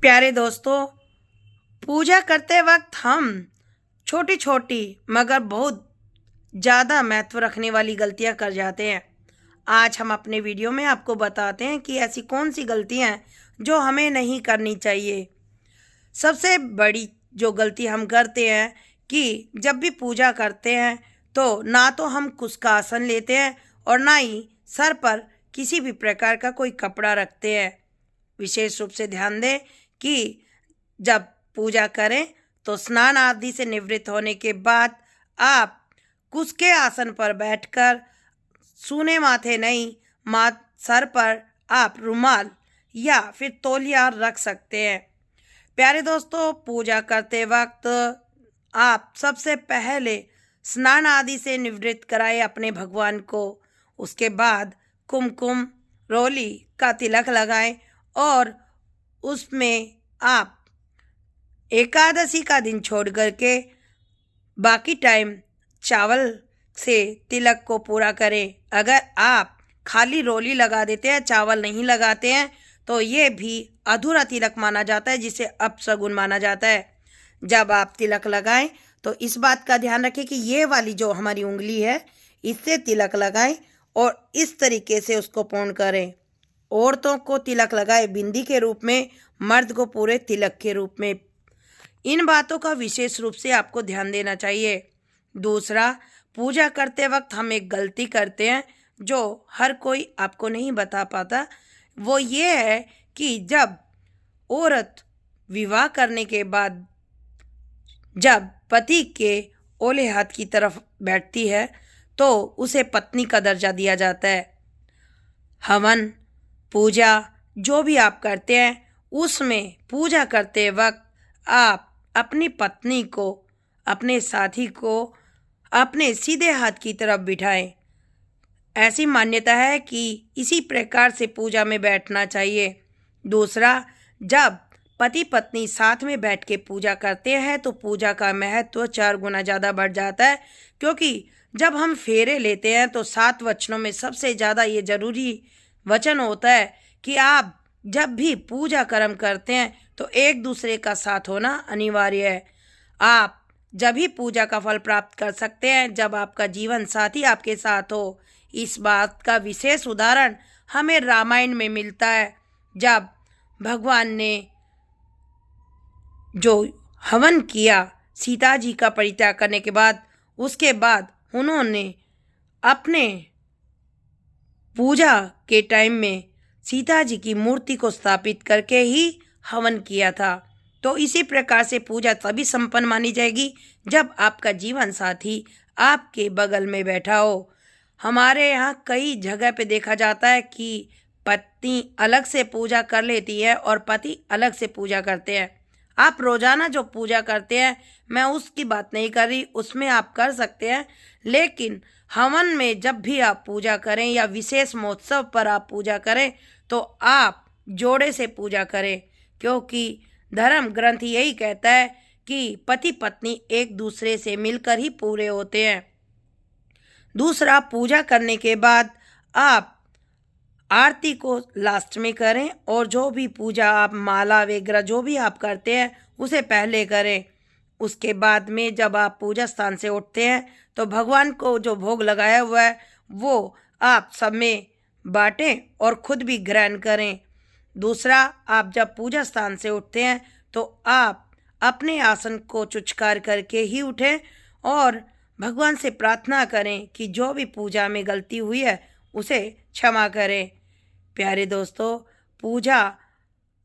प्यारे दोस्तों, पूजा करते वक्त हम छोटी छोटी मगर बहुत ज़्यादा महत्व रखने वाली गलतियां कर जाते हैं। आज हम अपने वीडियो में आपको बताते हैं कि ऐसी कौन सी गलतियां हैं जो हमें नहीं करनी चाहिए। सबसे बड़ी जो गलती हम करते हैं कि जब भी पूजा करते हैं तो ना तो हम कुछ का आसन लेते हैं और ना ही सर पर किसी भी प्रकार का कोई कपड़ा रखते हैं। विशेष रूप से ध्यान दें कि जब पूजा करें तो स्नान आदि से निवृत्त होने के बाद आप कुछ के आसन पर बैठकर सूने माथे नहीं, सर पर आप रुमाल या फिर तौलिया रख सकते हैं। प्यारे दोस्तों, पूजा करते वक्त आप सबसे पहले स्नान आदि से निवृत्त कराए अपने भगवान को। उसके बाद कुमकुम रोली का तिलक लगाएं और उसमें आप एकादशी का दिन छोड़ करके बाकी टाइम चावल से तिलक को पूरा करें। अगर आप खाली रोली लगा देते हैं, चावल नहीं लगाते हैं, तो ये भी अधूरा तिलक माना जाता है, जिसे अपशगुन माना जाता है। जब आप तिलक लगाएं तो इस बात का ध्यान रखें कि ये वाली जो हमारी उंगली है, इससे तिलक लगाएं और इस तरीके से उसको पूर्ण करें। औरतों को तिलक लगाए बिंदी के रूप में, मर्द को पूरे तिलक के रूप में। इन बातों का विशेष रूप से आपको ध्यान देना चाहिए। दूसरा, पूजा करते वक्त हम एक गलती करते हैं जो हर कोई आपको नहीं बता पाता। वो ये है कि जब औरत विवाह करने के बाद जब पति के ओले हाथ की तरफ बैठती है तो उसे पत्नी का दर्जा दिया जाता है। हवन पूजा जो भी आप करते हैं, उसमें पूजा करते वक्त आप अपनी पत्नी को, अपने साथी को अपने सीधे हाथ की तरफ बिठाएं। ऐसी मान्यता है कि इसी प्रकार से पूजा में बैठना चाहिए। दूसरा, जब पति पत्नी साथ में बैठ के पूजा करते हैं तो पूजा का महत्व 4 गुना ज़्यादा बढ़ जाता है, क्योंकि जब हम फेरे लेते हैं तो 7 वचनों में सबसे ज़्यादा ये जरूरी वचन होता है कि आप जब भी पूजा कर्म करते हैं तो एक दूसरे का साथ होना अनिवार्य है। आप जब ही पूजा का फल प्राप्त कर सकते हैं जब आपका जीवन साथी आपके साथ हो। इस बात का विशेष उदाहरण हमें रामायण में मिलता है, जब भगवान ने जो हवन किया सीता जी का परित्याग करने के बाद, उसके बाद उन्होंने अपने पूजा के टाइम में सीता जी की मूर्ति को स्थापित करके ही हवन किया था। तो इसी प्रकार से पूजा तभी संपन्न मानी जाएगी जब आपका जीवन साथी आपके बगल में बैठा हो। हमारे यहाँ कई जगह पे देखा जाता है कि पत्नी अलग से पूजा कर लेती है और पति अलग से पूजा करते हैं। आप रोजाना जो पूजा करते हैं, मैं उसकी बात नहीं कर रही, उसमें आप कर सकते हैं, लेकिन हवन में जब भी आप पूजा करें या विशेष महोत्सव पर आप पूजा करें तो आप जोड़े से पूजा करें, क्योंकि धर्म ग्रंथ यही कहता है कि पति पत्नी एक दूसरे से मिलकर ही पूरे होते हैं। दूसरा, पूजा करने के बाद आप आरती को लास्ट में करें और जो भी पूजा आप माला वगैरह जो भी आप करते हैं उसे पहले करें। उसके बाद में जब आप पूजा स्थान से उठते हैं तो भगवान को जो भोग लगाया हुआ है वो आप सब में बांटें और खुद भी ग्रहण करें। दूसरा, आप जब पूजा स्थान से उठते हैं तो आप अपने आसन को चुचकार करके ही उठें और भगवान से प्रार्थना करें कि जो भी पूजा में गलती हुई है उसे क्षमा करें। प्यारे दोस्तों, पूजा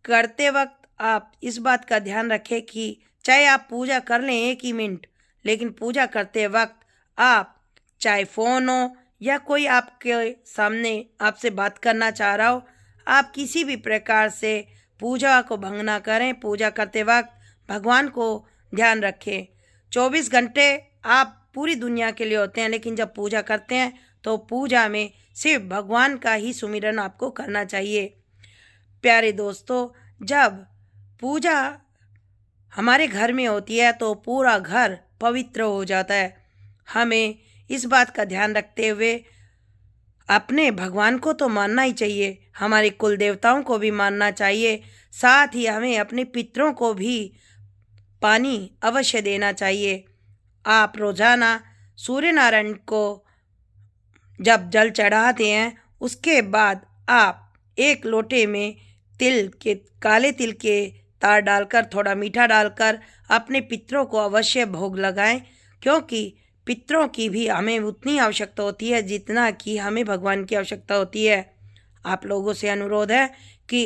करते वक्त आप इस बात का ध्यान रखें कि चाहे आप पूजा कर लें 1 ही मिनट, लेकिन पूजा करते वक्त आप चाहे फ़ोन हो या कोई आपके सामने आपसे बात करना चाह रहा हो, आप किसी भी प्रकार से पूजा को भंग ना करें। पूजा करते वक्त भगवान को ध्यान रखें। 24 घंटे आप पूरी दुनिया के लिए होते हैं, लेकिन जब पूजा करते हैं तो पूजा में सिर्फ भगवान का ही सुमिरन आपको करना चाहिए। प्यारे दोस्तों, जब पूजा हमारे घर में होती है तो पूरा घर पवित्र हो जाता है। हमें इस बात का ध्यान रखते हुए अपने भगवान को तो मानना ही चाहिए, हमारे कुल देवताओं को भी मानना चाहिए, साथ ही हमें अपने पितरों को भी पानी अवश्य देना चाहिए। आप रोजाना सूर्य नारायण को जब जल चढ़ाते हैं, उसके बाद आप एक लोटे में काले तिल के तार डालकर, थोड़ा मीठा डालकर अपने पितरों को अवश्य भोग लगाएं, क्योंकि पितरों की भी हमें उतनी आवश्यकता होती है जितना कि हमें भगवान की आवश्यकता होती है। आप लोगों से अनुरोध है कि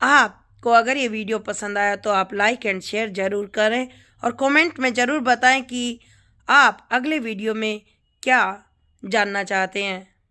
आपको अगर ये वीडियो पसंद आया तो आप लाइक एंड शेयर ज़रूर करें और कमेंट में ज़रूर बताएं कि आप अगले वीडियो में क्या जानना चाहते हैं।